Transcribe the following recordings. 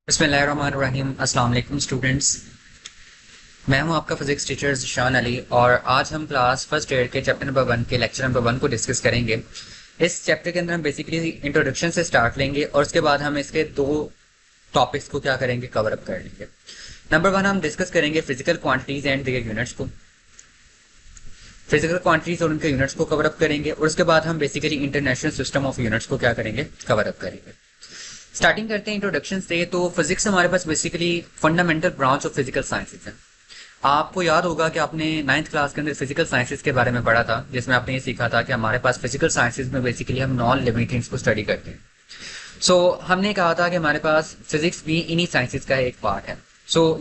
बिस्मिल्लाहिर्रहमानिर्रहीम। अस्सलाम वालेकुम स्टूडेंट्स। मैं हूं आपका फिजिक्स टीचर ज़िशान अली और आज हम क्लास फर्स्ट ईयर के चैप्टर नंबर 1 के लेक्चर नंबर 1 को डिस्कस करेंगे। इस चैप्टर के अंदर हम बेसिकली इंट्रोडक्शन से स्टार्ट लेंगे और उसके बाद हम इसके दो टॉपिक्स को क्या करेंगे, कवर अप कर लेंगे। नंबर 1 हम डिस्कस करेंगे physical quantities and their units को, फिजिकल क्वांटिटीज और उनके यूनिट्स को कवर अप करेंगे और उसके बाद हम basically international system of units को क्या करेंगे, कवर अप करेंगे। स्टार्टिंग करते हैं इंट्रोडक्शन से। तो फिजिक्स हमारे पास basically fundamental branch of physical sciences है। आपको याद होगा कि आपने 9th क्लास के अंदर फिजिकल साइंसेज के बारे में पढ़ा था, जिसमें आपने ये सीखा था कि हमारे पास फिजिकल साइंसेज में बेसिकली हम नॉन लिविंग थिंग्स को स्टडी करते हैं। हमने कहा था कि हमारे पास फिजिक्स भी इन्हीं साइंसेज का एक पार्ट है।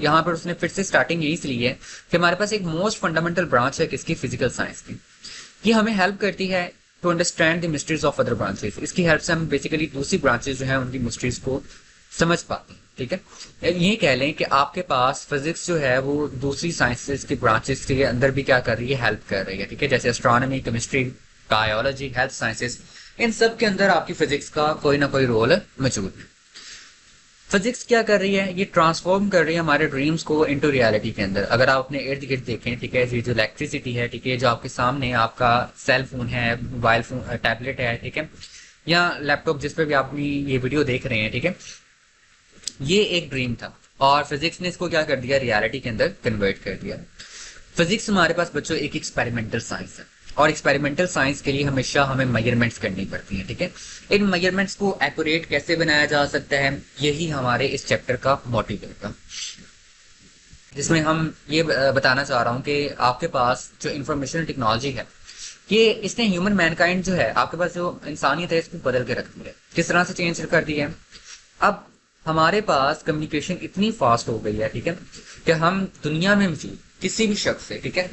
यहाँ पर उसने फिर से स्टार्टिंग यही ली है कि हमारे पास एक मोस्ट फंडामेंटल ब्रांच है किसकी, फिजिकल साइंस की। ये हमें हेल्प करती है to understand the mysteries of other branches. इसकी हेल्प से हम बेसिकली दूसरी ब्रांचेस जो है उनकी मिस्ट्रीज को समझ पाते हैं। ठीक है, ये कह लें कि आपके पास फिजिक्स जो है वो दूसरी साइंसेस की ब्रांचेस के अंदर भी क्या कर रही है, हेल्प कर रही है। ठीक है, जैसे astronomy, chemistry, biology, health sciences, इन सब के अंदर आपकी फिजिक्स का कोई ना कोई रोल मौजूद है। फिजिक्स क्या कर रही है, ये ट्रांसफॉर्म कर रही है हमारे ड्रीम्स को इनटू रियलिटी के अंदर। अगर आप अपने इर्द गिर्द देखें, ठीक है, ये जो इलेक्ट्रिसिटी है, ठीक है, जो आपके सामने आपका सेल फोन है, मोबाइल फोन, टैबलेट है, ठीक है, या लैपटॉप जिस पे भी आप ये वीडियो देख रहे हैं, ठीक है, ये एक ड्रीम था और फिजिक्स ने इसको क्या कर दिया, रियलिटी के अंदर कन्वर्ट कर दिया। फिजिक्स हमारे पास बच्चों एक एक्सपेरिमेंटल साइंस है और एक्सपेरिमेंटल साइंस के लिए हमेशा हमें मेजरमेंट्स करनी पड़ती हैं। ठीक है, इन मेजरमेंट्स को एक्यूरेट कैसे बनाया जा सकता है, यही हमारे इस चैप्टर का मोटिव है, जिसमें हम ये बताना चाह रहा हूँ कि आपके पास जो इंफॉर्मेशन टेक्नोलॉजी है, ये इसने ह्यूमन मैनकाइंड जो है, आपके पास जो इंसानियत है, इसको बदल के रख दिया है। किस तरह से चेंज कर दी है, अब हमारे पास कम्युनिकेशन इतनी फास्ट हो गई है, ठीक है, कि हम दुनिया में मौजूद किसी भी शख्स से, ठीक है,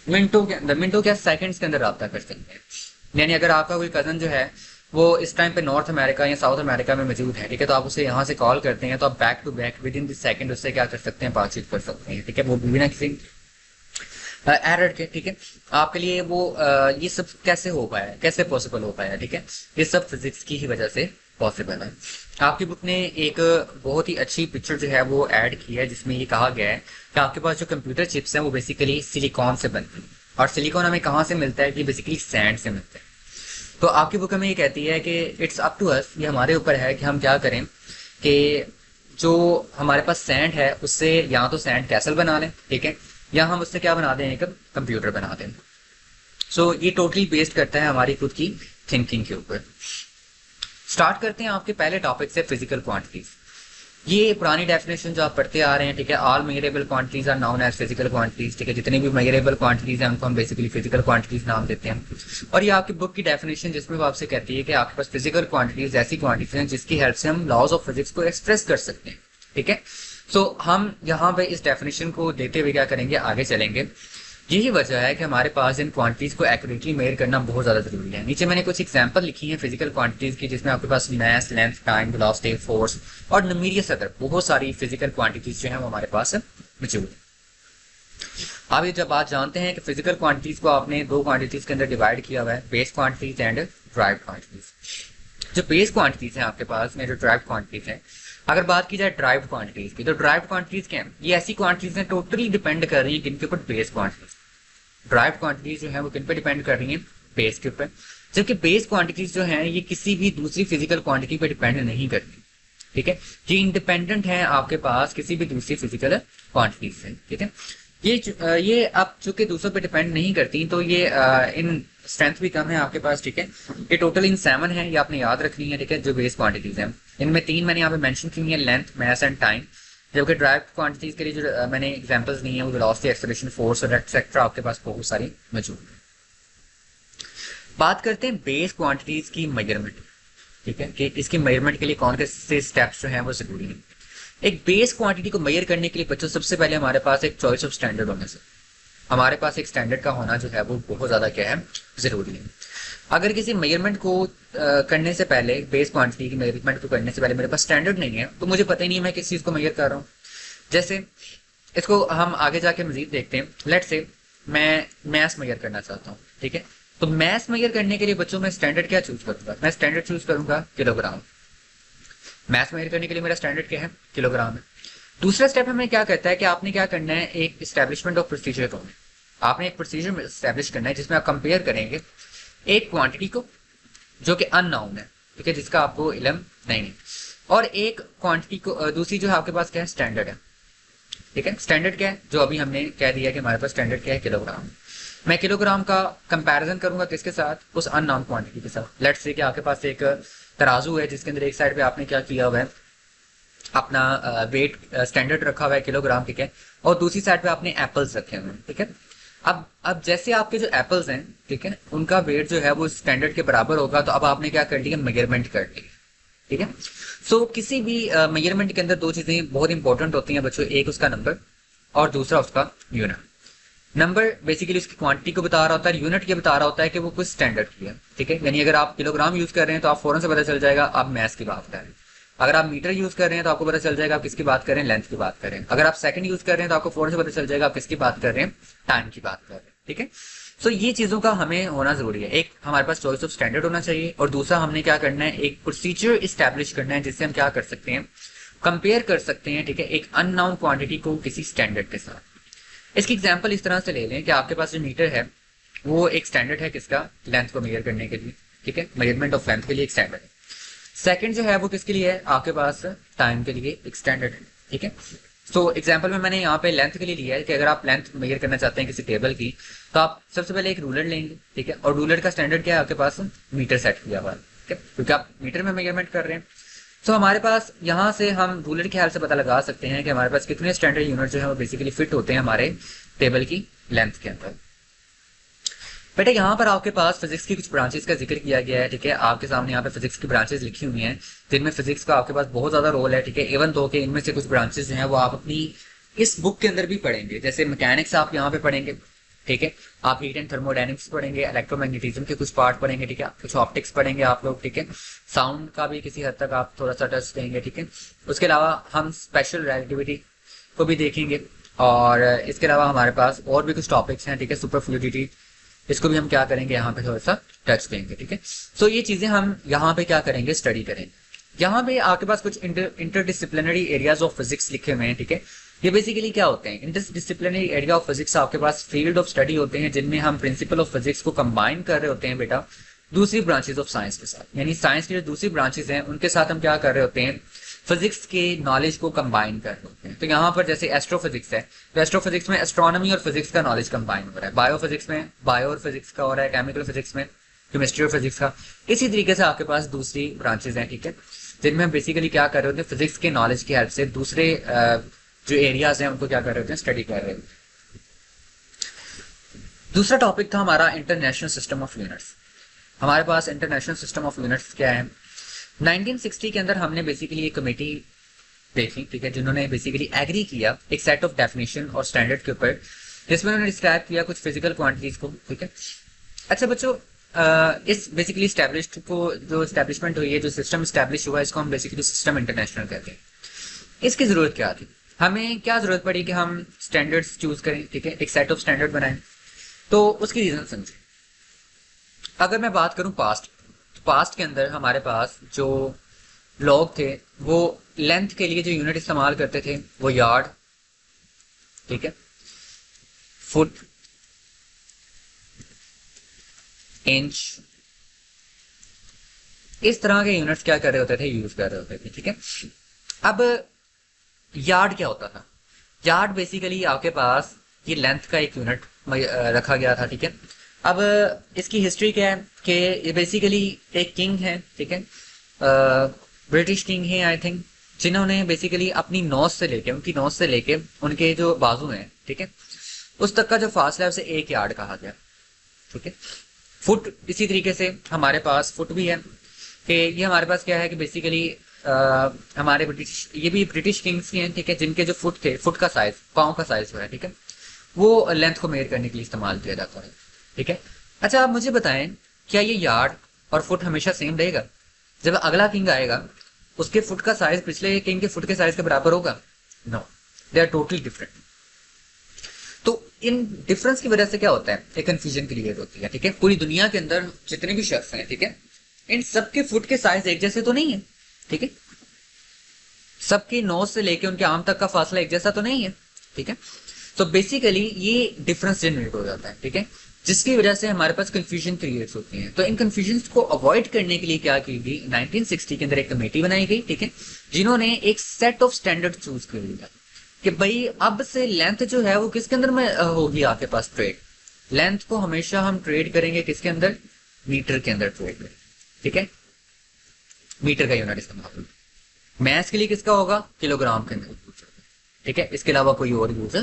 मिनटों के अंदर, मिनटों क्या सेकंड्स के अंदर रब्ता कर सकते हैं। यानी अगर आपका कोई कजन जो है वो इस टाइम पे नॉर्थ अमेरिका या साउथ अमेरिका में मौजूद है, ठीक है, तो आप उसे यहाँ से कॉल करते हैं तो आप back to back within the second उससे क्या कर सकते हैं, बातचीत कर सकते हैं। ठीक है, वो बिना किसी एरर के। ठीक है, आपके लिए वो ये सब कैसे हो पाया, कैसे पॉसिबल हो पाया, ठीक है, ये सब फिजिक्स की ही वजह से पॉसिबल है। आपकी बुक ने एक बहुत ही अच्छी पिक्चर जो है वो ऐड की है, जिसमें ये कहा गया है कि आपके पास जो कंप्यूटर चिप्स हैं वो बेसिकली सिलिकॉन से बनती है और सिलिकॉन हमें कहाँ से मिलता है, कि बेसिकली सैंड से मिलता है। तो आपकी बुक हमें ये कहती है कि इट्स अप टू अस, ये हमारे ऊपर है कि हम क्या करें कि जो हमारे पास सैंड है उससे या तो सैंड कैसल बना लें, ठीक है, या हम उससे क्या बना दें, एक कंप्यूटर बना दें। ये टोटली बेस्ड करता है हमारी खुद की थिंकिंग के ऊपर। स्टार्ट करते हैं आपके पहले टॉपिक से, फिजिकल क्वांटिटीज। ये पुरानी डेफिनेशन जो आप पढ़ते आ रहे हैं, ठीक है, all measurable quantities are known as physical quantities. ठीक है, जितनी भी मेजरेबल क्वांटिटीज हैं उनको हम बेसिकली फिजिकल क्वांटिटीज नाम देते हैं। और ये आपकी बुक की डेफिनेशन जिसमें वो आपसे कहती है कि आपके पास फिजिकल क्वांटिटीज ऐसी क्वांटिटीज हैं जिसकी हेल्प से हम लॉज ऑफ फिजिक्स को एक्सप्रेस कर सकते हैं। ठीक है, हम यहाँ पे इस डेफिनेशन को देते हुए क्या करेंगे, आगे चलेंगे। यही वजह है कि हमारे पास इन क्वांटिटीज को एक्यूरेटली मेजर करना बहुत ज्यादा जरूरी है। नीचे मैंने कुछ एग्जांपल लिखी है फिजिकल क्वांटिटीज की, जिसमें आपके पास मास, लेंथ, टाइम, वेलोसिटी, फोर्स और न्यूमेरियस अदर बहुत सारी फिजिकल क्वांटिटीज जो है वो हमारे पास मौजूद है। अब ये जब आप जानते हैं कि फिजिकल क्वांटिटीज को आपने दो क्वांटिटीज के अंदर डिवाइड किया हुआ है, base quantities and derived quantities. जो बेस क्वांटिटीज है आपके पास में, जो ड्राइव्ड क्वांटिटीज है, अगर बात की जाए ड्राइव्ड क्वांटिटीज की, तो ड्राइव्ड क्वांटिटीज क्या है, ये ऐसी क्वांटिटीज हैं टोटली डिपेंड कर रही है किनके ऊपर, बेस क्वांटिटीज। ड्राइव्ड क्वांटिटीज जो है वो किन पे डिपेंड कर रही हैं, बेस के ऊपर। जबकि बेस क्वांटिटीज जो है ये किसी भी दूसरी फिजिकल क्वांटिटी पे डिपेंड नहीं करती। ठीक है, ये इंडिपेंडेंट है आपके पास किसी भी दूसरी फिजिकल क्वांटिटी से। ठीक है, ये अब चूंकि दूसरों पे डिपेंड नहीं करती तो ये इन स्ट्रेंथ भी कम है आपके पास। ठीक है, ये टोटल इन 7 है, ये आपने याद रखनी है। ठीक है, जो बेस क्वांटिटीज हैं इनमें 3 मैंने यहाँ पे मेंशन की है, लेंथ, मास एंड टाइम। जबकि ड्राइव्ड क्वांटिटीज के लिए जो मैंने एग्जांपल्स दी हैं वो वेलोसिटी, एक्सेलरेशन, फोर्स और एक्सेट्रा आपके पास बहुत सारी मौजूद है। बात करते हैं बेस क्वांटिटीज की मेजरमेंट। ठीक है, कि इसकी मेजरमेंट के लिए कौन से स्टेप्स जो हैं वो जरूरी है। एक बेस क्वांटिटी को मेजर करने के लिए बच्चों सबसे पहले हमारे पास एक चॉइस ऑफ स्टैंडर्ड होने से, हमारे पास एक स्टैंडर्ड का होना जो है वो बहुत ज्यादा क्या है, जरूरी है। अगर किसी मेजरमेंट को करने से पहले, बेस क्वांटिटी की मेजरमेंट को करने से पहले मेरे पास स्टैंडर्ड नहीं है तो मुझे पता ही नहीं है मैं किस चीज को मेजर कर रहा हूँ। जैसे इसको हम आगे जाके मजीद देखते हैं। लेट से मैं मैथ्स मेजर करना चाहता हूँ। ठीक है, तो मैथ्स मेजर करने के लिए बच्चों में स्टैंडर्ड क्या चूज करूंगा, मैं स्टैंडर्ड चूज करूंगा किलोग्राम। मास मेजर करने के लिए मेरा स्टैंडर्ड क्या है, किलोग्राम है। दूसरा स्टेप हमें क्या कहता है कि आपने क्या करना है, एक एस्टेब्लिशमेंट ऑफ प्रोसीजर करना है। आपने एक प्रोसीजर एस्टेब्लिश करना है जिसमें आप कंपेयर करेंगे एक क्वांटिटी को जो कि अननोन है, ठीक है, जिसका आपको इल्म नहीं है, और एक क्वांटिटी को, दूसरी जो है आपके पास क्या है, स्टैंडर्ड है, ठीक है। स्टैंडर्ड क्या है, जो अभी हमने कह दिया कि हमारे पास स्टैंडर्ड क्या है, किलोग्राम। मैं किलोग्राम का कंपैरिजन करूंगा किसके साथ, उस अननोन क्वांटिटी के साथ। लेट्स से कि आपके पास एक तराजू है जिसके अंदर एक साइड पे आपने क्या किया हुआ है, अपना वेट स्टैंडर्ड रखा हुआ है किलोग्राम, ठीक है, और दूसरी साइड पे आपने एप्पल्स रखे हुए हैं, ठीक है। अब जैसे आपके जो एप्पल्स हैं, ठीक है, उनका वेट जो है वो स्टैंडर्ड के बराबर होगा, तो अब आपने क्या कर लिया, मेजरमेंट कर ली, ठीक है। सो किसी भी मेजरमेंट के अंदर दो चीजें बहुत इंपॉर्टेंट होती हैं बच्चों, एक उसका नंबर और दूसरा उसका यूनिट। नंबर बेसिकली उसकी क्वांटिटी को बता रहा होता है, यूनिट ये बता रहा होता है कि वो कुछ स्टैंडर्ड की है, ठीक है। यानी अगर आप किलोग्राम यूज कर रहे हैं तो आप फौरन से पता चल जाएगा आप मैस की बात कर रहे हैं। अगर आप मीटर यूज कर रहे हैं तो आपको पता चल जाएगा आप किसकी बात कर रहे हैं, लेंथ की बात कर रहे हैं। अगर आप सेकंड यूज कर रहे हैं तो आपको फौरन से पता चल जाएगा आप किसकी बात कर रहे हैं, टाइम की बात कर रहे हैं, ठीक है। सो ये चीजों का हमें होना जरूरी है। एक हमारे पास चॉइस ऑफ स्टैंडर्ड होना चाहिए, और दूसरा हमने क्या करना है, एक प्रोसीजर इस्टेब्लिश करना है जिससे हम क्या कर सकते हैं, कंपेयर कर सकते हैं, ठीक है, एक अननोन क्वांटिटी को किसी स्टैंडर्ड के साथ। इसकी एग्जांपल इस तरह से ले लें कि आपके पास जो मीटर है वो एक स्टैंडर्ड है किसका, लेंथ को मेजर करने के लिए, ठीक है, मेजरमेंट ऑफ लेंथ के लिए एक स्टैंडर्ड है। सेकंड जो है वो किसके लिए है, आपके पास टाइम के लिए एक स्टैंडर्ड है, ठीक है। सो एग्जांपल में मैंने यहाँ पे लेंथ के लिए लिया है कि अगर आप लेंथ मेजर करना चाहते हैं किसी टेबल की, तो आप सबसे पहले एक रूलर लेंगे, ठीक है, और रूलर का स्टैंडर्ड क्या है, आपके पास मीटर सेट किया हुआ है, ठीक है, क्योंकि आप मीटर में मेजरमेंट कर रहे हैं। सो हमारे पास यहाँ से हम रूलर के हेल्प से पता लगा सकते हैं कि हमारे पास कितने स्टैंडर्ड यूनिट जो है वो बेसिकली फिट होते हैं हमारे टेबल की लेंथ के अंदर। बेटा यहाँ पर आपके पास फिजिक्स की कुछ ब्रांचेस का जिक्र किया गया है, ठीक है, आपके सामने यहाँ पे फिजिक्स की ब्रांचेस लिखी हुई हैं जिनमें फिजिक्स का आपके पास बहुत ज्यादा रोल है, ठीक है। इवन तो कि इनमें से कुछ ब्रांचेस जो हैं वो आप अपनी इस बुक के अंदर भी पढ़ेंगे, जैसे मैकेनिक्स आप यहाँ पे पढ़ेंगे, ठीक है, आप हीट एंड थर्मोडायनेमिक्स पढ़ेंगे, इलेक्ट्रोमैग्नेटिज्म के कुछ पार्ट पढ़ेंगे, ठीक है, कुछ ऑप्टिक्स पढ़ेंगे आप लोग, ठीक है, साउंड का भी किसी हद तक आप थोड़ा सा टच देंगे, ठीक है। उसके अलावा हम स्पेशल रिलेटिविटी को भी देखेंगे, और इसके अलावा हमारे पास और भी कुछ टॉपिक्स हैं, ठीक है, सुपर फ्लूइडिटी, इसको भी हम क्या करेंगे यहाँ पे थोड़ा सा टच देंगे, ठीक है। सो ये चीजें हम यहाँ पे क्या करेंगे, स्टडी करेंगे। यहाँ पे आपके पास कुछ इंटरडिसिप्लिनरी एरियाज ऑफ फिजिक्स लिखे हुए हैं, ठीक है। ये बेसिकली क्या होते हैं, इंटरडिसिप्लिनरी एरिया ऑफ फिजिक्स आपके पास फील्ड ऑफ स्टडी होते हैं जिनमें हम प्रिंसिपल ऑफ फिजिक्स को कंबाइन कर रहे होते हैं बेटा दूसरी ब्रांचेस ऑफ साइंस के साथ। यानी साइंस की जो दूसरी ब्रांचेस हैं उनके साथ हम क्या कर रहे होते हैं, फिजिक्स के नॉलेज को कंबाइन कर रहे होते हैं। तो यहाँ पर जैसे एस्ट्रोफिजिक्स है, तो एस्ट्रोफिजिक्स में एस्ट्रोनॉमी और फिजिक्स का नॉलेज कंबाइन हो रहा है, बायोफिजिक्स में बायो और फिजिक्स का हो रहा है, केमिकल फिजिक्स में केमिस्ट्री और फिजिक्स का। इसी तरीके से आपके पास दूसरी ब्रांचेस हैं, ठीक है, जिनमें हम बेसिकली क्या कर रहे होते हैं, फिजिक्स के नॉलेज की हेल्प से दूसरे जो एरियाज हैं उनको क्या कर रहे होते हैं, स्टडी कर रहे हैं। दूसरा टॉपिक था हमारा इंटरनेशनल सिस्टम ऑफ यूनिट्स। हमारे पास इंटरनेशनल सिस्टम ऑफ यूनिट्स क्या है, 1960 के अंदर हमने बेसिकली एक कमेटी देखी, ठीक है, जिन्होंने बेसिकली एग्री किया एक सेट ऑफ डेफिनेशन और स्टैंडर्ड के ऊपर, जिसमें उन्होंने डिस्क्राइब किया कुछ फिजिकल क्वांटिटीज को, ठीक है। अच्छा बच्चों, इस बेसिकली स्टैब्लिश्ड को जो स्टैब्लिशमेंट हुई है, जो सिस्टम स्टैब्लिश हुआ, इसको हम बेसिकली सिस्टम इंटरनेशनल कहते हैं। इसकी जरूरत क्या थी, हमें क्या जरूरत पड़ी कि हम स्टैंडर्ड्स चूज करें, ठीक है, एक सेट ऑफ स्टैंडर्ड बनाएं। तो उसकी रीजन समझे। अगर मैं बात करूं पास्ट, तो पास्ट के अंदर हमारे पास जो लोग थे वो लेंथ के लिए जो यूनिट इस्तेमाल करते थे वो यार्ड, ठीक है, फुट, इंच, इस तरह के यूनिट्स क्या कर रहे होते थे, यूज कर रहे होते थे, ठीक है। अब यार्ड क्या होता था, यार्ड बेसिकली आपके पास ये लेंथ का एक यूनिट रखा गया था, ठीक है। अब इसकी हिस्ट्री क्या है कि ये बेसिकली एक किंग है, ठीक है, ब्रिटिश किंग है आई थिंक, जिन्होंने बेसिकली अपनी नोज से लेके, उनकी नोज से लेके उनके जो बाजू हैं, ठीक है, उस तक का जो फासला है उसे एक यार्ड कहा गया, ठीक है। फुट इसी तरीके से हमारे पास फुट भी है कि ये हमारे पास क्या है कि बेसिकली हमारे ब्रिटिश, ये भी ब्रिटिश किंग्स के हैं, ठीक है, जिनके जो फुट थे, फुट का साइज, पाँव का साइज जो है, ठीक है, वो लेंथ को मेजर करने के लिए इस्तेमाल किया जाता है, ठीक है। अच्छा आप मुझे बताएं, क्या ये यार्ड और फुट हमेशा सेम रहेगा? जब अगला किंग आएगा उसके फुट का साइज पिछले किंग के फुट के साइज के बराबर होगा? No, they are totally different. तो इन डिफरेंस की वजह से क्या होता है, एक कंफ्यूजन क्रिएट होती है, ठीक है। पूरी दुनिया के अंदर जितने भी शख्स हैं, ठीक है, इन सबके फुट के साइज एक जैसे तो नहीं है, ठीक है। सबकी नोज से लेके उनके आर्म तक का फासला एक जैसा तो नहीं है, ठीक है। तो बेसिकली ये डिफरेंस जनरेट हो जाता है, ठीक है, जिसकी वजह से हमारे पास कंफ्यूजन क्रिएट होती है। तो इन कंफ्यूजन को अवॉइड करने के लिए क्या की गई, 1960 के अंदर एक कमेटी बनाई गई, ठीक है, जिन्होंने एक सेट ऑफ स्टैंडर्ड चूज कर लिया कि भाई अब से लेंथ जो है वो किसके अंदर में होगी आपके पास ट्रेड। लेंथ को हमेशा हम ट्रेड करेंगे किसके अंदर, मीटर के अंदर ट्रेड करेंगे, ठीक है, मीटर का यूनिट इस्तेमाल करेंगे। मैथ के लिए किसका होगा, किलोग्राम के अंदर, ठीक है, इसके अलावा कोई और यूज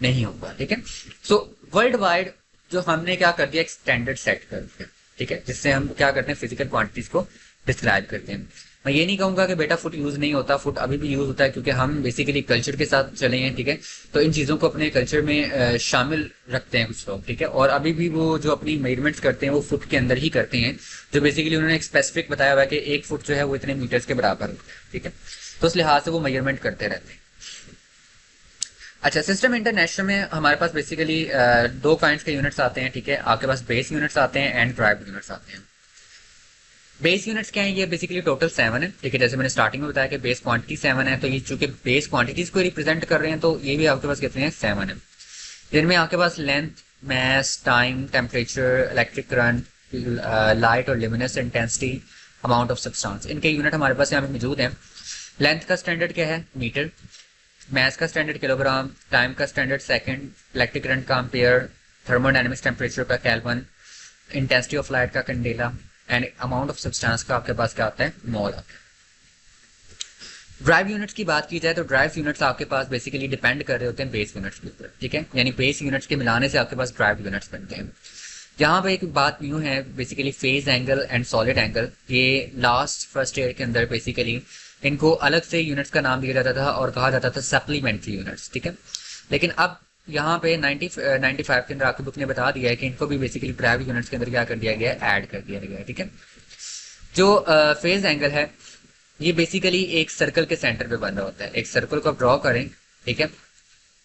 नहीं होगा, ठीक है। सो वर्ल्ड वाइड जो हमने क्या कर दिया, एक स्टैंडर्ड सेट कर दिया, ठीक है, जिससे हम क्या करते हैं, फिजिकल क्वांटिटीज को डिस्क्राइब करते हैं। मैं ये नहीं कहूंगा कि बेटा फुट यूज नहीं होता, फुट अभी भी यूज होता है, क्योंकि हम बेसिकली कल्चर के साथ चले हैं, ठीक है, तो इन चीजों को अपने कल्चर में शामिल रखते हैं कुछ लोग, ठीक है, और अभी भी वो जो अपनी मेजरमेंट्स करते हैं वो फुट के अंदर ही करते हैं, जो बेसिकली उन्होंने एक स्पेसिफिक बताया हुआ है कि 1 फुट जो है वो इतने मीटर्स के बराबर होता है, ठीक है, तो उस लिहाज से वो मेजरमेंट करते रहते हैं। अच्छा, सिस्टम इंटरनेशनल में हमारे पास बेसिकली 2 काइंड्स के यूनिट्स आते हैं, ठीक है, आपके पास बेस यूनिट्स आते हैं एंड ड्राइव यूनिट्स आते हैं। बेस यूनिट्स क्या है, ये बेसिकली टोटल 7 है, ठीक है, जैसे मैंने स्टार्टिंग में बताया कि बेस क्वांटिटी 7 है, तो ये चूंकि बेस क्वांटिटीज को रिप्रेजेंट कर रहे हैं तो ये भी आपके पास कितने हैं, 7 है। जिनमें आपके पास length, mass, time, temperature, electric current, light और luminous intensity, amount of substance, इनके यूनिट हमारे पास यहाँ पे मौजूद हैं। लेंथ का स्टैंडर्ड क्या है, मीटर, मास का स्टैंडर्ड किलोग्राम, टाइम का स्टैंडर्ड सेकंड, इलेक्ट्रिक करंट का एम्पियर, थर्मोडायनेमिक्स टेम्परेचर का केल्विन, इंटेंसिटी ऑफ लाइट का candela and amount of substance का आपके पास क्या आता है, मोल आता है। ड्राइव यूनिट्स की बात की जाए तो ड्राइव यूनिट्स आपके पास बेसिकली डिपेंड कर रहे होते हैं बेस यूनिट्स के ऊपर, ठीक है, यानी बेस यूनिट्स के मिलाने से आपके पास ड्राइव यूनिट्स बनते हैं। यहाँ पे एक बात यूं है, basically phase angle and solid angle, ये लास्ट फर्स्ट ईयर के अंदर बेसिकली इनको अलग से यूनिट्स का नाम दिया जाता था और कहा जाता था सप्लीमेंट्री यूनिट्स, ठीक है, लेकिन अब यहाँ पे 95 के अंदर आपकी बुक ने बता दिया है कि इनको भी बेसिकली ड्राइव यूनिट्स के अंदर क्या कर दिया गया है, ऐड कर दिया गया है, ठीक है। जो फेज एंगल है ये बेसिकली एक सर्कल के सेंटर पे बन रहा होता है। एक सर्कल को आप ड्रॉ करें, ठीक है,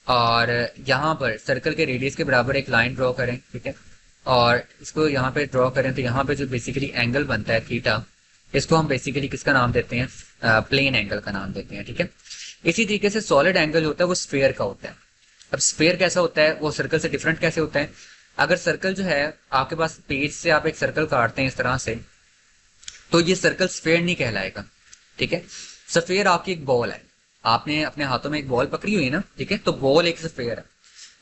और यहाँ पर सर्कल के रेडियस के बराबर एक लाइन ड्रॉ करें, ठीक है, और इसको यहाँ पे ड्रॉ करें तो यहाँ पे जो बेसिकली एंगल बनता है थीटा, इसको हम बेसिकली किसका नाम देते हैं, प्लेन एंगल का नाम देते हैं, ठीक है। इसी तरीके से सॉलिड एंगल होता है वो स्फीयर का होता है। अब स्फीयर कैसा होता है, वो सर्कल से डिफरेंट कैसे होता है, अगर सर्कल जो है आपके पास पेज से आप एक सर्कल काटते हैं इस तरह से, तो ये सर्कल स्फीयर नहीं कहलाएगा, ठीक है। स्फीयर आपकी एक बॉल है, आपने अपने हाथों में एक बॉल पकड़ी हुई है ना, ठीक है, तो बॉल एक स्फीयर है।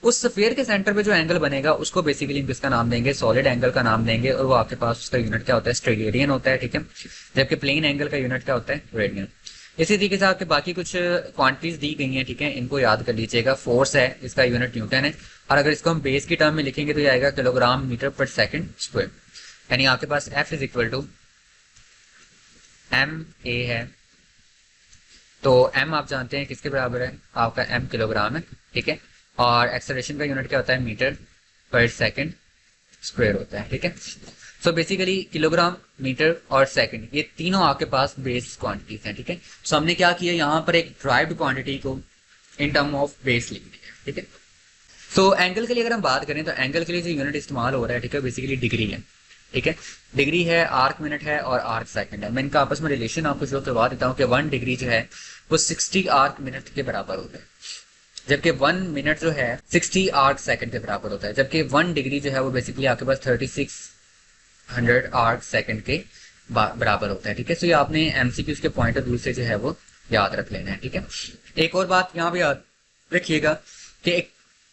उस स्फीयर के सेंटर पे जो एंगल बनेगा उसको बेसिकली हम किसका नाम देंगे, सॉलिड एंगल का नाम देंगे, और वो आपके पास उसका यूनिट क्या होता है, स्टेरेडियन होता है, ठीक है, जबकि प्लेन एंगल का यूनिट क्या होता है, रेडियन। इसी तरीके से आपके बाकी कुछ क्वांटिटीज दी गई हैं, ठीक है, इनको याद कर लीजिएगा। फोर्स है, इसका यूनिट न्यूटन है, और अगर इसको हम बेस की टर्म में लिखेंगे तो ये आएगा किलोग्राम मीटर पर सेकंड स्क्वायर, यानी आपके पास F is equal to MA है, तो M आप जानते हैं किसके बराबर है, आपका M किलोग्राम है, ठीक है, और एक्सेलरेशन का यूनिट क्या होता है, मीटर पर सेकंड स्क्वायर होता है, ठीक है। सो बेसिकली किलोग्राम, मीटर और सेकंड, ये तीनों आपके पास बेस क्वांटिटीज हैं, ठीक है। सो हमने क्या किया, यहाँ पर एक ड्राइव्ड क्वांटिटी को इन टर्म ऑफ बेस लिख दिया, ठीक है। सो एंगल के लिए अगर हम बात करें तो एंगल के लिए जो यूनिट इस्तेमाल हो रहा है, ठीक है, बेसिकली डिग्री है, ठीक है, डिग्री है, आर्क मिनट है और आर्क सेकंड है। मैं इनका आपस में रिलेशन आपको जो करवा देता हूँ कि 1 डिग्री जो है वो 60 आर्क मिनट के बराबर होता है, जबकि 1 मिनट जो है 60 आर्क सेकंड के बराबर होता है, जबकि 1 डिग्री जो है वो बेसिकली आपके पास 3600 आर्क सेकंड के बराबर होता है, ठीक है। सो ये आपने एमसीक्यूज के पॉइंट ऑफ व्यू से जो है वो याद रख लेना है, ठीक है। एक और बात यहाँ पे याद रखिएगा कि एक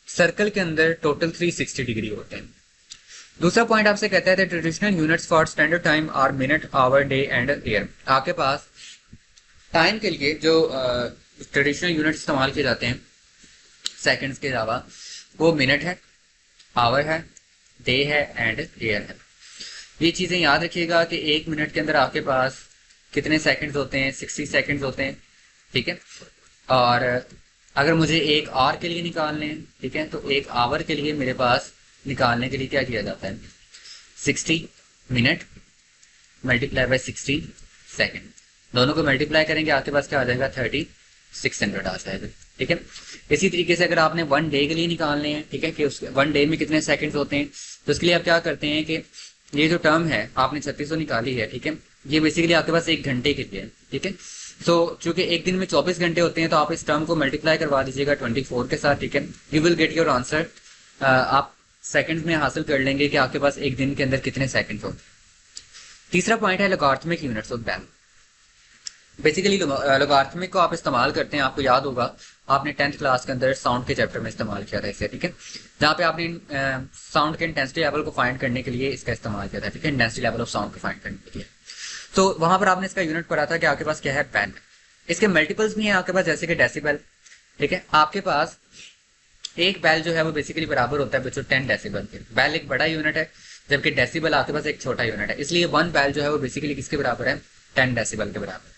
सर्कल के अंदर टोटल 360 डिग्री होते हैं। दूसरा पॉइंट आपसे कहता है traditional units for standard time are minute, hour, day and year. आपके पास टाइम के लिए जो ट्रेडिशनल यूनिट इस्तेमाल किए जाते हैं सेकंड्स के अलावा, वो मिनट है, आवर है, डे है एंड ईयर है। ये चीजें याद रखिएगा कि 1 मिनट के अंदर आपके पास कितने सेकंड्स होते हैं, 60 सेकंड्स होते हैं, ठीक है। और अगर मुझे 1 आवर के लिए निकालने हैं, ठीक है, तो 1 आवर के लिए मेरे पास निकालने के लिए क्या किया जाता है, 60 मिनट मल्टीप्लाई बाय 60 सेकंड, दोनों को मल्टीप्लाई करेंगे आपके पास क्या आ जाएगा, 3600 आ जाएगा, ठीक है। इसी तरीके से अगर आपने 1 डे के लिए निकालने हैं, ठीक है, कि उस 1 डे में कितने सेकंड्स होते हैं, तो उसके लिए आप क्या करते हैं कि ये जो टर्म है आपने 3600 निकाली है, ठीक है, ये बेसिकली आपके पास 1 घंटे के लिए है, ठीक है। सो चूंकि एक दिन में 24 घंटे होते हैं तो आप इस टर्म को मल्टीप्लाई करवा दीजिएगा 24 के साथ, ठीक है। You will get your answer. आप सेकंड में हासिल कर लेंगे कि आपके पास एक दिन के अंदर कितने सेकंड होते हैं। तीसरा पॉइंट है logarithmic units of time. Basically logarithmic को आप इस्तेमाल करते हैं, आपको याद होगा आपने 10th क्लास के अंदर साउंड के चैप्टर में इस्तेमाल किया था इसे, ठीक है, जहाँ पे आपने साउंड के इंटेंसिटी लेवल को फाइंड करने के लिए इसका इस्तेमाल किया था, ठीक है, इंटेंसिटी लेवल ऑफ साउंड को फाइंड करने के लिए। तो वहां पर आपने इसका यूनिट पढ़ा था कि आपके पास क्या है, बेल। इसके मल्टीपल्स भी हैं आपके पास, जैसे कि डेसिबल, ठीक है। आपके पास एक बेल जो है वो बेसिकली बराबर होता है बच्चों 10 डेसिबल के। बेल एक बड़ा यूनिट है जबकि डेसिबल आपके पास एक छोटा यूनिट है, इसलिए 1 बेल जो है वो बेसिकली किसके बराबर है, 10 डेसिबल के बराबर।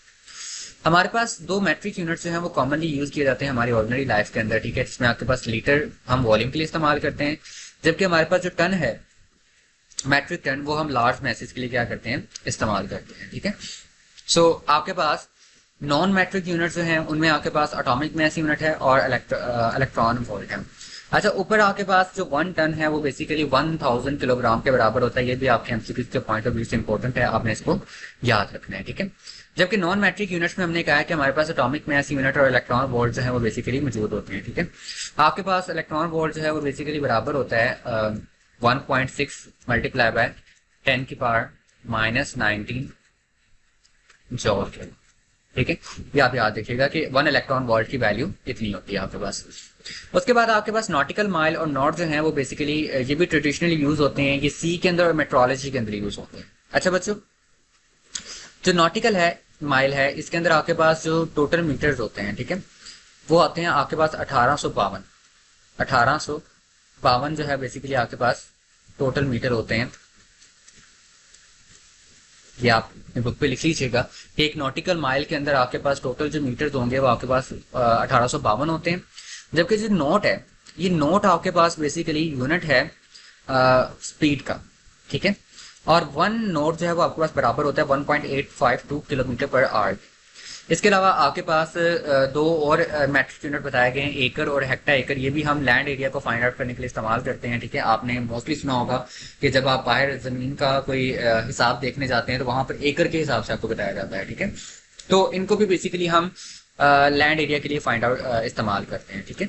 हमारे पास 2 मैट्रिक यूनिट्स जो हैं वो कॉमनली यूज किए जाते हैं हमारी ऑर्डिनरी लाइफ के अंदर, ठीक है, जिसमें आपके पास लीटर हम वॉल्यूम के लिए इस्तेमाल करते हैं, जबकि हमारे पास जो टन है, मैट्रिक टन, वो हम लार्ज मैसेज के लिए क्या करते हैं, इस्तेमाल करते हैं, ठीक है। सो आपके पास नॉन मैट्रिक यूनिट जो हैं उनमें आपके पास एटॉमिक मैस यूनिट है और इलेक्ट्रॉन वोल्ट है। अच्छा, ऊपर आपके पास जो 1 टन है वो बेसिकली 1000 किलोग्राम के बराबर होता है। ये भी आपके एमसीक्यूज के पॉइंट ऑफ व्यू से इंपॉर्टेंट है, आपने इसको याद रखना है, ठीक है। जबकि नॉन मैट्रिक यूनिट्स में हमने कहा है कि हमारे पास एटॉमिक मैस यूनिट और इलेक्ट्रॉन वोल्ट जो है वो बेसिकली मौजूद होते हैं, ठीक है। आपके पास इलेक्ट्रॉन वोल्ट जो है वो बेसिकली बराबर होता है 1.6 मल्टीप्लाई बाय 10 की पावर -19 जॉल के, ठीक है। ये आप याद रखिएगा कि 1 इलेक्ट्रॉन वोल्ट की वैल्यू इतनी होती है आपके पास। उसके बाद आपके पास नॉटिकल माइल और नॉट जो है वो बेसिकली ये भी ट्रेडिशनली यूज होते हैं, ये सी के अंदर और मेट्रोलॉजी के अंदर यूज होते हैं। अच्छा बच्चों, जो नॉटिकल है माइल है, इसके अंदर आपके पास जो टोटल मीटर्स होते हैं, ठीक है, वो आते हैं आपके पास 1852 जो है बेसिकली आपके पास टोटल मीटर होते हैं। ये आप बुक पे लिख लीजिएगा कि एक नॉटिकल माइल के अंदर आपके पास टोटल जो मीटर्स होंगे वो आपके पास 1852 होते हैं। जबकि जो नोट है, ये नोट आपके पास बेसिकली यूनिट है स्पीड का, ठीक है, और 1 नोट जो है वो आपके पास बराबर होता है 1.852 किलोमीटर पर आवर। इसके अलावा आपके पास 2 और मैट्रिक यूनिट बताए गए हैं, एकड़ और हेक्टा एकड़। ये भी हम लैंड एरिया को फाइंड आउट करने के लिए इस्तेमाल करते हैं, ठीक है। आपने मोस्टली सुना होगा कि जब आप बाहर जमीन का कोई हिसाब देखने जाते हैं तो वहां पर एकड़ के हिसाब से आपको बताया जाता है, ठीक है। तो इनको भी बेसिकली हम लैंड एरिया के लिए फाइंड आउट इस्तेमाल करते हैं, ठीक है।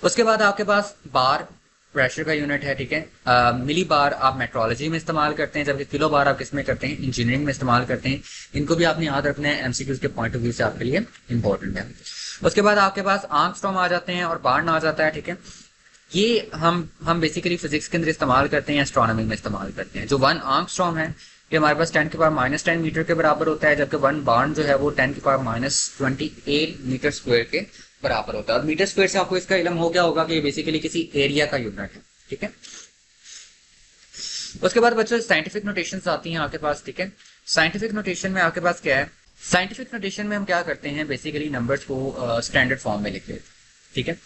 उसके बाद आपके पास बार प्रेशर का यूनिट है, ठीक है। मिली बार आप मेट्रोलॉजी में इस्तेमाल करते हैं, जबकि किलो बार आप किसमें करते हैं, इंजीनियरिंग में इस्तेमाल करते हैं। इनको भी आपने याद रखना है, एमसीक्यूज के पॉइंट ऑफ व्यू से आपके लिए इंपॉर्टेंट है। उसके बाद आपके पास आर्मस्ट्रॉन्ग आ जाते हैं और बार्न आ जाता है, ठीक है। ये हम बेसिकली फिजिक्स के अंदर इस्तेमाल करते हैं, एस्ट्रोनॉमी में इस्तेमाल करते हैं। जो 1 आर्मस्ट्रॉन्ग है ये हमारे पास 10 की पावर -10 मीटर के बराबर होता है, जबकि 1 बार्न जो है वो 10 की पावर -28 मीटर स्क्वायर के बराबर होता है। और मीटर स्क्वायर से आपको इसका इल्म हो गया होगा कि बेसिकली किसी एरिया का यूनिट है, ठीक है। उसके बाद बच्चों साइंटिफिक नोटेशंस आती हैं आपके पास, ठीक है। साइंटिफिक नोटेशन में आपके पास क्या है, साइंटिफिक नोटेशन में हम क्या करते हैं, बेसिकली नंबर्स को स्टैंडर्ड फॉर्म में लिखते हैं, ठीक है,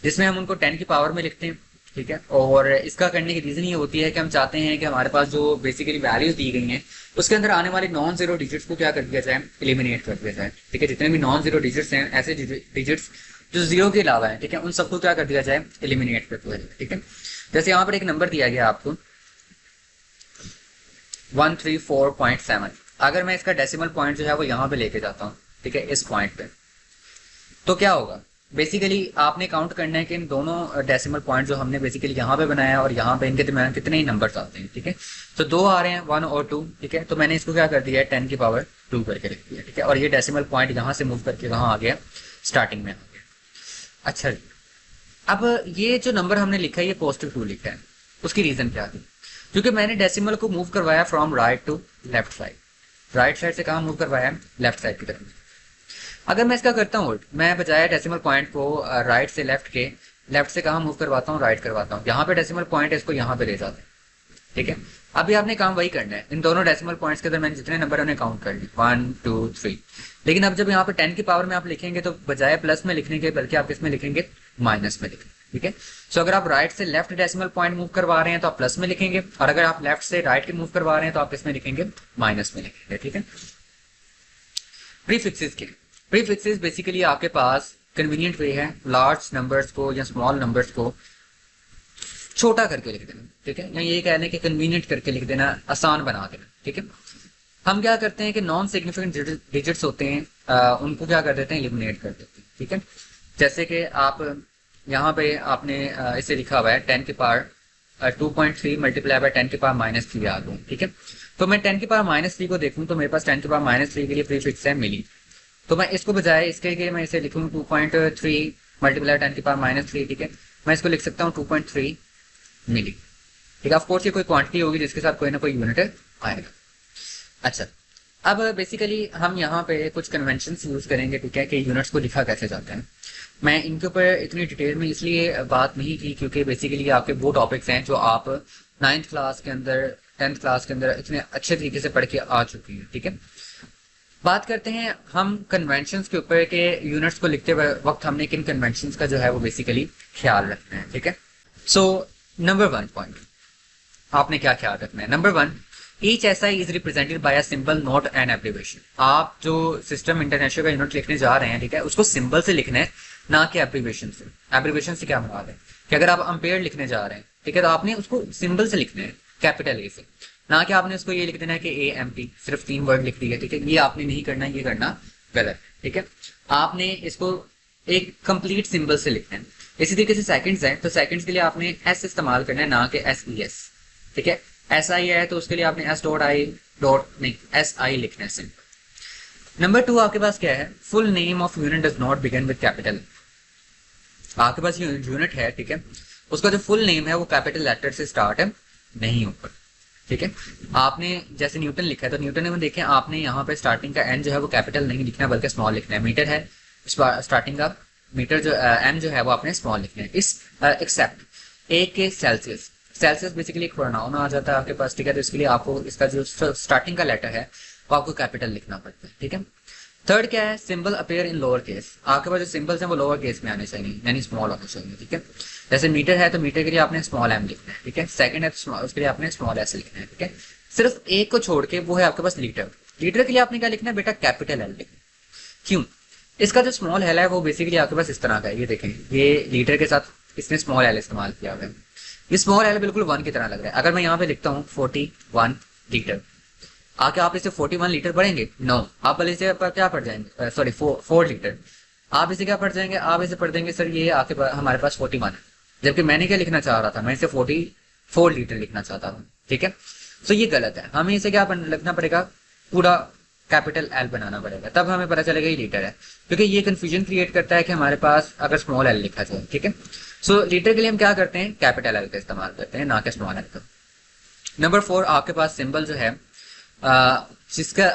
जिसमें हम उनको 10 की पावर में लिखते हैं, ठीक है। और इसका करने की रीजन ये होती है कि हम चाहते हैं कि हमारे पास जो बेसिकली वैल्यूज दी गई हैं उसके अंदर आने वाले नॉन जीरो डिजिट्स को क्या कर दिया जाए, एलिमिनेट कर दिया जाए, ठीक है। जितने भी नॉन जीरो डिजिट्स हैं, ऐसे डिजिट्स जो जीरो के अलावा है, ठीक है, उन सबको क्या कर दिया जाए, एलिमिनेट कर दिया जाए, ठीक है। जैसे यहाँ पर एक नंबर दिया गया आपको 134.7, अगर मैं इसका डेसिमल पॉइंट जो है वो यहाँ पे लेके जाता हूँ, ठीक है, इस पॉइंट पे, तो क्या होगा, बेसिकली आपने काउंट करना है कि इन दोनों डेसिमल पॉइंट जो हमने बेसिकली यहाँ पे बनाया और यहाँ पे इनके दरमियान कितने ही नंबर्स आते हैं, ठीक है। तो 2 आ रहे हैं, 1 और 2, ठीक है। तो मैंने इसको क्या कर दिया है, 10 की पावर 2 करके लिख दिया, ठीक है। और ये डेसिमल पॉइंट यहाँ से मूव करके कहाँ आ गया, स्टार्टिंग में आ गया। अच्छा जी, अब ये जो नंबर हमने लिखा है ये पॉजिटिव 2 लिखा है, उसकी रीजन क्या थी, क्योंकि मैंने डेसिमल को मूव करवाया from right to left side. Right side से कहाँ मूव करवाया, लेफ्ट साइड की तरफ। अगर मैं इसका करता हूँ उल्ट, मैं बजाय डेसिमल पॉइंट को राइट से लेफ्ट के, लेफ्ट से कहाँ मूव करवाता हूँ, राइट करवाता हूँ। यहाँ पे डेसिमल पॉइंट है, इसको यहाँ पे ले जाते हैं, ठीक है। अभी आपने काम वही करना है, इन दोनों डेसिमल पॉइंट्स के दरमियान जितने नंबर उन्हें काउंट कर ली, 1 2 3। लेकिन अब जब यहाँ पे 10 की पावर में आप लिखेंगे तो बजाय प्लस में लिखने के बल्कि आप इसमें लिखेंगे माइनस में लिखेंगे, ठीक है। सो अगर आप राइट से लेफ्ट डेसिमल पॉइंट मूव करवा रहे हैं तो आप प्लस में लिखेंगे, और अगर आप लेफ्ट से राइट के मूव करवा रहे हैं तो आप इसमें लिखेंगे माइनस में लिखेंगे, ठीक है। प्रीफिक्सेस के, प्रीफिक्सेस बेसिकली आपके पास कन्वीनियंट वे है लार्ज नंबर्स को या स्मॉल नंबर्स को छोटा करके लिख देना, ठीक है, या ये कहने कि कन्वीनियंट करके लिख देना, आसान बना देना, ठीक है। हम क्या करते हैं कि नॉन सिग्निफिकेंट डिजिट्स होते हैं, उनको क्या कर देते हैं, एलिमिनेट कर देते हैं। ठीक है, जैसे कि आप यहाँ पे आपने इसे लिखा हुआ है 10 की पावर 2.3 मल्टीप्लाई बाय 10 की पावर -3 आ गई। ठीक है, तो मैं 10 की पावर -3 को देखूं तो मेरे पास 10 की पावर -3 के लिए प्रीफिक्स है मिली, तो मैं इसको बजाय इसके कि मैं इसे लिखूं 2.3 मल्टीप्लाई 10 की पावर -3, ठीक है, मैं इसको लिख सकता हूँ 2.3 मिली। ठीक है, ऑफ कोर्स ये कोई क्वांटिटी होगी जिसके साथ कोई ना कोई यूनिट आएगा। अच्छा, अब बेसिकली हम यहाँ पे कुछ कन्वेंशंस यूज करेंगे, ठीक है, कि यूनिट्स को लिखा कैसे जाता है। मैं इनके ऊपर इतनी डिटेल में इसलिए बात नहीं की क्योंकि बेसिकली आपके वो टॉपिक्स हैं जो आप 9th क्लास के अंदर 10th क्लास के अंदर इतने अच्छे तरीके से पढ़ के आ चुकी हैं। ठीक है, बात करते हैं हम कन्वेंशंस के ऊपर के यूनिट्स को लिखते वक्त हमने किन कन्वेंशंस का जो है वो बेसिकली ख्याल रखना है। ठीक है, सो नंबर 1 पॉइंट आपने क्या ख्याल रखना है। Number 1, each SI is represented by a symbol not an abbreviation. आप जो सिस्टम इंटरनेशनल का यूनिट लिखने जा रहे हैं, ठीक है, उसको सिंबल से लिखना है, ना कि एब्रिविएशन से। एब्रिविएशन से क्या मुराद है कि अगर आप अम्पेयर लिखने जा रहे हैं, ठीक है, तो आपने उसको सिंबल से लिखना है, कैपिटल ए से, ना कि आपने उसको ये लिख देना है कि AMP, सिर्फ 3 वर्ड लिख दिए। ठीक है, ये आपने नहीं करना, ये करना गलत। ठीक है, आपने इसको एक कंप्लीट सिंबल से लिखना है। इसी तरीके से सेकंड्स है, तो सेकंड्स के लिए आपने S इस्तेमाल करना है, ना कि SES। ठीक है, SI है तो उसके लिए आपने SI लिखना है सिंपल। नंबर 2 आपके पास क्या है, full name of unit does not begin with capital. आपके पास यूनिट है, ठीक है, उसका जो फुल नेम है वो कैपिटल लेटर से स्टार्ट है नहीं ऊपर। ठीक है, आपने जैसे न्यूटन लिखा है तो न्यूटन में देखें आपने यहाँ पे स्टार्टिंग का एन जो है वो कैपिटल नहीं लिखना बल्कि स्मॉल लिखना है। मीटर है, स्टार्टिंग का मीटर जो एम जो है वो आपने स्मॉल लिखना है। इस एक्सेप्ट ए के सेल्सियस, सेल्सियस बेसिकली एक प्रोनाउन आ जाता है आपके पास। ठीक है, तो इसके लिए आपको इसका जो स्टार्टिंग का लेटर है वो आपको कैपिटल लिखना पड़ता है। ठीक है, थर्ड क्या है, symbol appear in lower case. आपके पास जो सिंबल्स हैं वो लोअर केस में आने चाहिए, यानी स्मॉल होने चाहिए। ठीक है, जैसे मीटर है तो मीटर के लिए आपने स्मॉल एम लिखना है। ठीक है, सेकंड है तो उसके लिए आपने स्मॉल एस लिखना है। ठीक है, सिर्फ एक को छोड़ के वो है आपके पास लीटर। लीटर के लिए आपने क्या लिखना है बेटा, कैपिटल एल लिखना है। क्यों, इसका जो स्मॉल एल है वो बेसिकली आपके पास इस तरह का है, ये देखें, ये लीटर के साथ इसने स्मॉल एल इस्तेमाल किया हुआ है। ये स्मॉल एल बिल्कुल 1 की तरह लग रहा है। अगर मैं यहाँ पे लिखता हूँ 41 लीटर, आके आप इसे 41 लीटर पढ़ेंगे? नो, आप पहले इसे क्या पढ़ जाएंगे, सॉरी 4 लीटर। आप इसे क्या पढ़ जाएंगे, आप इसे पढ़ देंगे सर ये आके हमारे पास 41 है, जबकि मैंने क्या लिखना चाह रहा था, मैं इसे 44 लीटर लिखना चाहता था। ठीक है, तो ये गलत है, हमें इसे क्या लिखना पड़ेगा, पूरा कैपिटल एल बनाना पड़ेगा, तब हमें पता चलेगा ये लीटर है, क्योंकि ये कंफ्यूजन क्रिएट करता है कि हमारे पास अगर स्मॉल एल लिखा जाए। ठीक है, सो लीटर के लिए हम क्या करते हैं, कैपिटल एल का इस्तेमाल करते हैं, ना कि स्मॉल एल का। नंबर 4 आपके पास सिंबल जो है जिसका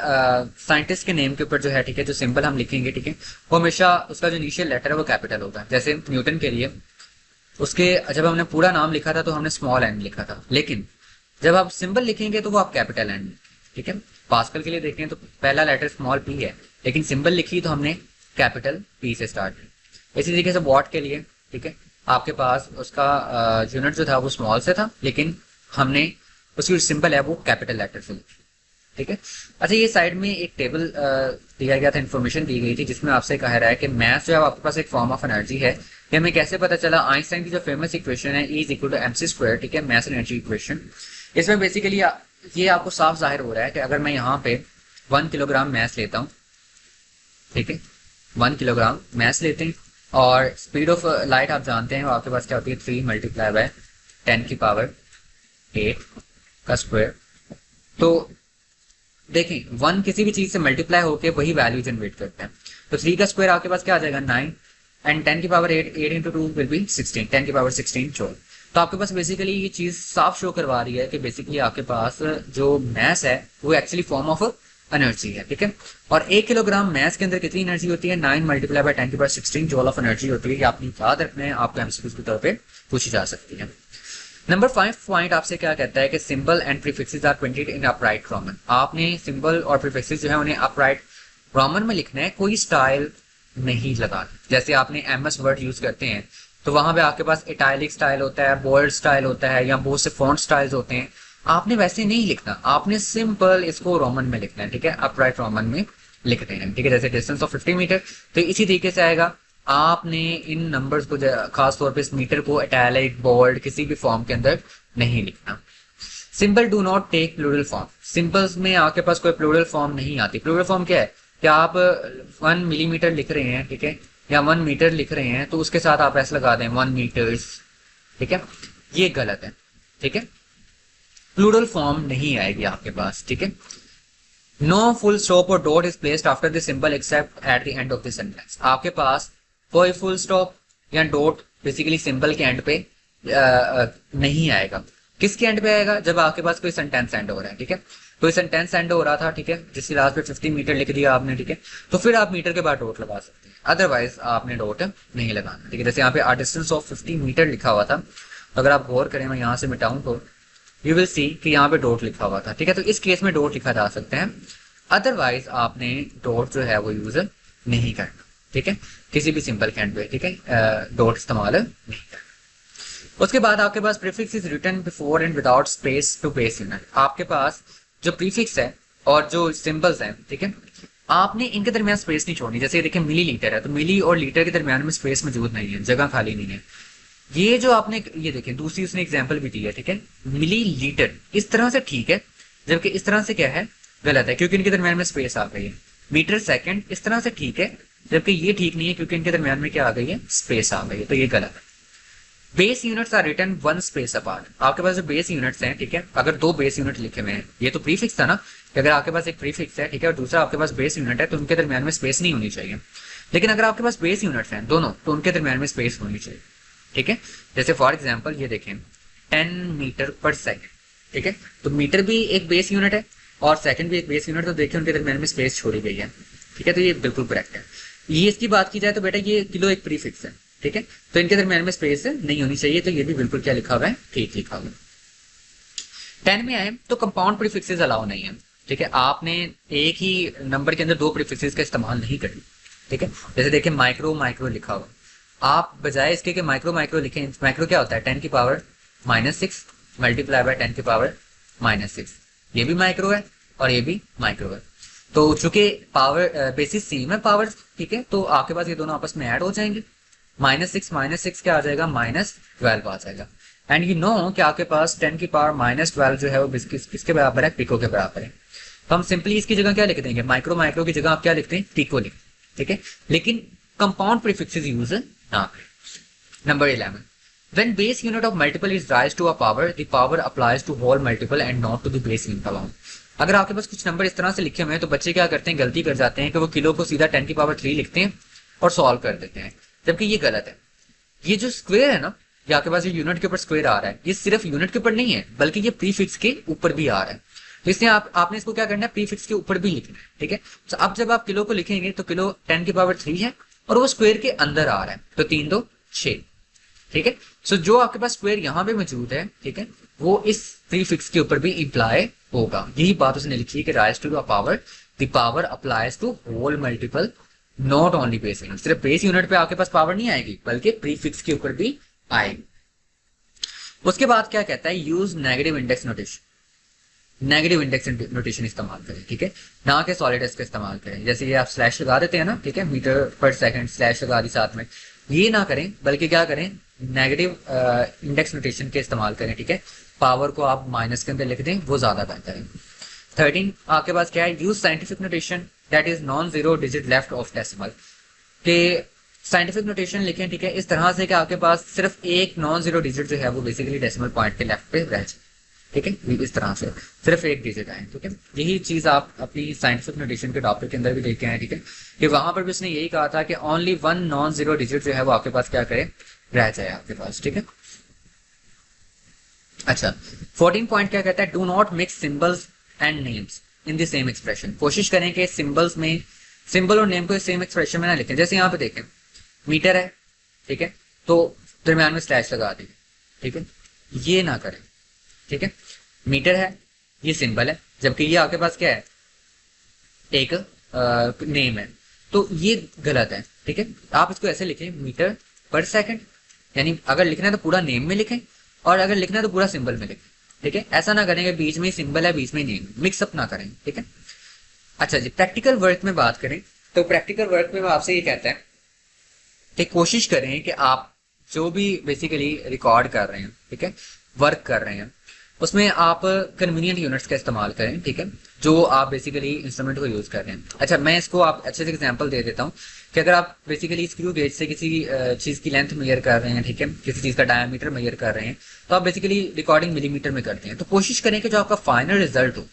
साइंटिस्ट के नेम के ऊपर जो है, ठीक है, जो सिंबल हम लिखेंगे, ठीक है, वो हमेशा उसका जो इनिशियल लेटर है वो कैपिटल होगा। जैसे न्यूटन के लिए उसके जब हमने पूरा नाम लिखा था तो हमने स्मॉल एन लिखा था, लेकिन जब आप सिंबल लिखेंगे तो वो आप कैपिटल एन। ठीक है, पास्कल के लिए देखें तो पहला लेटर स्मॉल पी है, लेकिन सिंबल लिखी तो हमने कैपिटल पी से स्टार्ट किया। इसी तरीके से वॉट के लिए, ठीक है, आपके पास उसका यूनिट जो था वो स्मॉल से था, लेकिन हमने उसकी सिंबल है वो कैपिटल लेटर से लिखी। ठीक है, अच्छा, ये साइड में एक टेबल दिया गया था, इन्फॉर्मेशन दी गई थी, जिसमें आपसे कह रहा है कि मैथ जो है आपके पास एक फॉर्म ऑफ एनर्जी है। ये हमें कैसे पता चला, आइंस्टाइन की जो फेमस इक्वेशन है E = mc², ठीक है, मैथ एनर्जी इक्वेशन। इसमें बेसिकली ये आपको साफ जाहिर हो रहा है कि अगर मैं यहाँ पे 1 किलोग्राम मैथ लेता हूँ, ठीक है, 1 किलोग्राम मैथ लेते हैं, और स्पीड ऑफ लाइट आप जानते हैं आपके पास क्या होती है, 3 × 10⁸ का स्क्वायर। तो देखें 1 किसी भी चीज से मल्टीप्लाई होकर वही वैल्यू जनरेट करते हैं, तो 3 का स्क्वायर आपके पास क्या आ जाएगा 9, एंड 10⁸ 8 × 2 विल बी 16, 10⁻16 12। तो आपके पास बेसिकली ये चीज साफ शो करवा रही है कि बेसिकली आपके पास जो मैथ है वो एक्चुअली फॉर्म ऑफ एनर्जी है। ठीक है, और 1 किलोग्राम मैथ के अंदर कितनी एनर्जी होती है, 9 × 10⁻16 जूल ऑफ एनर्जी होती है। ये आपने याद रखना है, आपको एमसीक्यू के तौर पर पूछी जा सकती है। नंबर 5 पॉइंट आपसे क्या कहता है कि symbol and prefixes are printed in upright roman. आपने सिंबल और प्रीफिक्सेस जो है उन्हें अपराइट रोमन में लिखना है, कोई स्टाइल नहीं लगाना। जैसे आपने MS वर्ड यूज करते हैं तो वहां पे आपके पास इटैलिक स्टाइल होता है, बोल्ड स्टाइल होता है, या बहुत से फॉन्ट स्टाइल्स होते हैं, आपने वैसे नहीं लिखना, आपने सिंपल इसको रोमन में लिखना है। ठीक है, अपराइट रोमन में लिखते हैं। ठीक है, जैसे डिस्टेंस ऑफ 50 मीटर, तो इसी तरीके से आएगा। आपने इन नंबर्स को खास तौर पे इस मीटर को इटैलिक, बोल्ड किसी भी फॉर्म के अंदर नहीं लिखना। Symbol do not take plural form, symbols में आपके पास कोई प्लूरल फॉर्म नहीं आती। प्लूरल फॉर्म क्या है कि आप 1 मिलीमीटर लिख रहे हैं, ठीक है, या 1 मीटर लिख रहे हैं तो उसके साथ आप ऐसे लगा दें 1 मीटर्स, ठीक है, ये गलत है, ठीक है, प्लूरल फॉर्म नहीं आएगी आपके पास, ठीक है। नो फुल स्टॉप और dot is placed after the symbol accept at the end of the sentence, आपके पास कोई फुल स्टॉप या डॉट बेसिकली सिंबल के एंड पे नहीं आएगा। किसके एंड पे आएगा? जब आपके पास कोई सेंटेंस एंड हो रहा है, ठीक है, कोई सेंटेंस एंड हो रहा था, ठीक है, जिसकी लास्ट पे 50 मीटर लिख दिया आपने, ठीक है, तो फिर आप मीटर के बाद डॉट लगा सकते हैं, अदरवाइज आपने डॉट नहीं लगाना, ठीक है। जैसे यहाँ पे अ डिस्टेंस ऑफ 50 मीटर लिखा हुआ था, तो अगर आप गौर करें, मैं यहाँ से मिटाऊं तो यू विल सी कि यहाँ पे डॉट लिखा हुआ था, ठीक है, तो इस केस में डॉट लिखा जा सकते हैं, अदरवाइज आपने डॉट जो है वो यूज नहीं करना, ठीक है, किसी भी सिंबल के एंड पे, ठीक है, डॉट इस्तेमाल नहीं करना। उसके बाद आपके पास prefix is written before and without space to base unit, आपके पास जो प्रीफिक्स है और जो सिंबल्स हैं, ठीक है, आपने इनके दरमियान स्पेस नहीं छोड़नी। जैसे देखिए मिली लीटर है, तो मिली और लीटर के दरमियान में स्पेस मौजूद नहीं है, जगह खाली नहीं है। ये जो आपने ये देखें दूसरी उसने एग्जाम्पल भी दी है, ठीक है, मिली लीटर इस तरह से ठीक है, जबकि इस तरह से क्या है, गलत है, क्योंकि इनके दरमियान में स्पेस आ गई है। मीटर सेकंड इस तरह से ठीक है, जबकि ये ठीक नहीं है, क्योंकि इनके दरमियान में क्या आ गई है, स्पेस आ गई है, तो ये गलत है। Base units are written 1 space apart, आपके पास जो बेस यूनिट्स हैं, ठीक है, अगर 2 बेस यूनिट लिखे हुए हैं, ये तो प्रीफिक्स था ना, कि अगर आपके पास एक प्रीफिक्स है, ठीक है, और दूसरा आपके पास बेस यूनिट है, तो उनके दरमियान में स्पेस नहीं होनी चाहिए। लेकिन अगर आपके पास बेस यूनिट्स हैं दोनों, तो उनके दरमियान में स्पेस होनी चाहिए, ठीक है। जैसे फॉर एग्जाम्पल ये देखें 10 मीटर पर सेकेंड, ठीक है, तो मीटर भी एक बेस यूनिट है और सेकंड भी एक बेस यूनिट, तो देखिए उनके दरमियान में स्पेस छोड़ी गई है, ठीक है, तो ये बिल्कुल करेक्ट है। ये इसकी बात की जाए तो बेटा ये किलो एक प्रीफिक्स है, ठीक है, तो इनके दरमियान में स्पेस नहीं होनी चाहिए, तो ये भी बिल्कुल क्या लिखा हुआ है, ठीक लिखा हुआ है। 10 में आए तो कंपाउंड प्रीफिक्सेस अलाउ नहीं है, ठीक है, आपने एक ही नंबर के अंदर 2 प्रीफिक्सेस का इस्तेमाल नहीं करना, ठीक है। जैसे देखिए माइक्रो माइक्रो लिखा हुआ, आप बजाय इसके कि माइक्रो माइक्रो लिखें, माइक्रो क्या होता है 10 की पावर -6 मल्टीप्लाई बाय 10 की पावर -6, ये भी माइक्रो है और ये भी माइक्रो है, तो चूंकि पावर बेसिस सेम है पावर, ठीक है, तो आपके पास ये दोनों आपस में ऐड हो जाएंगे, -6 क्या आ जाएगा, -12 आ जाएगा। एंड यू नो कि आपके पास 10 की पावर -12 जो है वो किसके बराबर है, पिको के बराबर है, तो हम सिंपली इसकी जगह क्या लिख देंगे, माइक्रो माइक्रो की जगह आप क्या लिखते हैं, पिको लिख, ठीक है, लेकिन कंपाउंड प्रीफिक्सेस यूज ना करें। Number 11, when base unit of multiple is raised to a power, the power applies to whole multiple and not to the base unit alone। अगर आपके पास कुछ नंबर इस तरह से लिखे हुए हैं तो बच्चे क्या करते हैं, गलती कर जाते हैं कि वो किलो को सीधा 10 की पावर 3 लिखते हैं और सॉल्व कर देते हैं, जबकि ये गलत है। ये जो स्क्वायर है ना, ये आपके पास ये यूनिट के ऊपर स्क्वायर आ रहा है, ये सिर्फ यूनिट के ऊपर नहीं है बल्कि ये प्रीफिक्स के ऊपर भी आ रहा है, तो इसलिए आपने इसको क्या करना है, प्रीफिक्स के ऊपर भी लिखना है, ठीक है। तो अब जब आप किलो को लिखेंगे तो किलो 10 की पावर 3 है और वो स्क्वायर के अंदर आ रहा है, तो 3 2 6, ठीक है। सो जो आपके पास स्क्वायर यहाँ पे मौजूद है, ठीक है, वो इस प्रीफिक्स के ऊपर भी इम्प्लाई होगा। यही बात उसने लिखी है कि raise to the power applies to whole multiple not only base unit, सिर्फ बेस यूनिट पे आपके पास पावर नहीं आएगी बल्कि प्रीफिक्स के ऊपर भी आएगी। उसके बाद क्या कहता है, use negative index notation, negative index notation इस्तेमाल करें, ठीक है, ना कि सॉलिड एस का इस्तेमाल करें। जैसे ये आप स्लैश लगा देते हैं ना, ठीक है, मीटर पर सेकंड स्लैश लगा दी साथ में, ये ना करें बल्कि क्या करें, नेगेटिव इंडेक्स नोटेशन के इस्तेमाल करें, ठीक है, पावर को आप माइनस के अंदर लिख दें, वो ज्यादा बेहतर है। 13 आपके पास क्या है, use scientific notation that is non zero digit left of decimal, के साइंटिफिक नोटेशन लिखें, ठीक है, इस तरह से कि आपके पास सिर्फ एक नॉन जीरो डिजिट जो है वो बेसिकली डेसिमल पॉइंट के लेफ्ट पे रह जाए, ठीक है, इस तरह से सिर्फ एक डिजिट आए, ठीक है। यही चीज आप अपनी साइंटिफिक नोटेशन के टॉपिक के अंदर भी देख के आए, ठीक है, कि वहां पर भी उसने यही कहा था कि ओनली 1 नॉन जीरो डिजिट जो है वो आपके पास क्या करे, रह जाए आपके पास, ठीक है। अच्छा 14 पॉइंट क्या कहता है, do not mix symbols and names in the same expression, कोशिश करें कि सिंबल्स में, सिंबल और नेम को सेम एक्सप्रेशन में ना लिखें। जैसे यहाँ पे देखें मीटर है, ठीक है, तो दरम्यान में स्लैश लगा दीजिए, ठीक है, ये ना करें, ठीक है, मीटर है ये सिंबल है, जबकि ये आपके पास क्या है, एक नेम है, तो ये गलत है, ठीक है। आप इसको ऐसे लिखें, मीटर पर सेकंड, यानी अगर लिखना है तो पूरा नेम में लिखें और अगर लिखना है तो पूरा सिंबल में लिखें, ठीक है, ऐसा ना करें कि बीच में सिंबल है बीच में नेम, मिक्सअप ना करें, ठीक है। अच्छा जी, प्रैक्टिकल वर्क में बात करें तो प्रैक्टिकल वर्क में आपसे ये कहता है कि कोशिश करें कि आप जो भी बेसिकली रिकॉर्ड कर रहे हैं, ठीक है, वर्क कर रहे हैं, उसमें आप कन्वीनियंट यूनिट्स का इस्तेमाल करें, ठीक है, जो आप बेसिकली इंस्ट्रूमेंट को यूज कर रहे हैं। अच्छा, मैं इसको आप अच्छे से एग्जांपल दे देता हूँ कि अगर आप बेसिकली स्क्रू गेज से किसी चीज की लेंथ मेजर कर रहे हैं, ठीक है, किसी चीज का डायमीटर मेजर कर रहे हैं, तो आप बेसिकली रिकॉर्डिंग मिलीमीटर में करते हैं। तो कोशिश करें कि जो आपका फाइनल रिजल्ट हो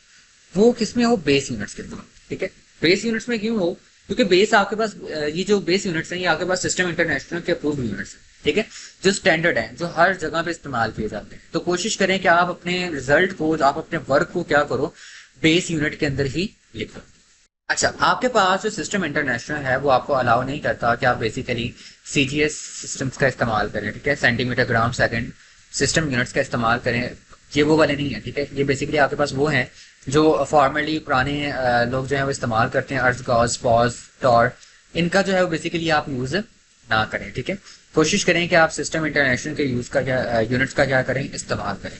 वो किसमें हो, बेस यूनिट्स के थ्रू, ठीक है। बेस यूनिट्स में क्यों हो, क्योंकि बेस आपके पास ये जो बेस यूनिट्स हैं ये आपके पास सिस्टम इंटरनेशनल के अप्रूव्ड यूनिट्स हैं, ठीक है, जो स्टैंडर्ड है, जो हर जगह पे इस्तेमाल किए जाते हैं। तो कोशिश करें कि आप अपने रिजल्ट को, आप अपने वर्क को क्या करो, बेस यूनिट के अंदर ही लिखो। अच्छा, आपके पास जो सिस्टम इंटरनेशनल है वो आपको अलाउ नहीं करता कि आप बेसिकली सीजीएस सिस्टम्स का इस्तेमाल करें, ठीक है, centimetre gram second system units का इस्तेमाल करें। ये वो वाले नहीं है, ठीक है, ये बेसिकली आपके पास वो हैं जो फॉर्मली पुराने लोग जो है वो इस्तेमाल करते हैं, अर्थ गॉस, पॉज, टॉर, इनका जो है वो बेसिकली आप यूज ना करें, ठीक है। कोशिश करें कि आप सिस्टम इंटरनेशनल के यूज का क्या यूनिट्स का क्या करें, इस्तेमाल करें।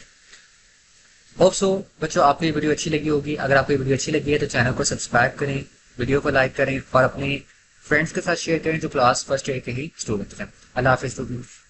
होप सो बच्चों आपको ये वीडियो अच्छी लगी होगी। अगर आपको ये वीडियो अच्छी लगी है तो चैनल को सब्सक्राइब करें, वीडियो को लाइक करें और अपने फ्रेंड्स के साथ शेयर करें जो क्लास फर्स्ट ईयर के ही स्टूडेंट्स हैं। अल्लाह हाफिज़।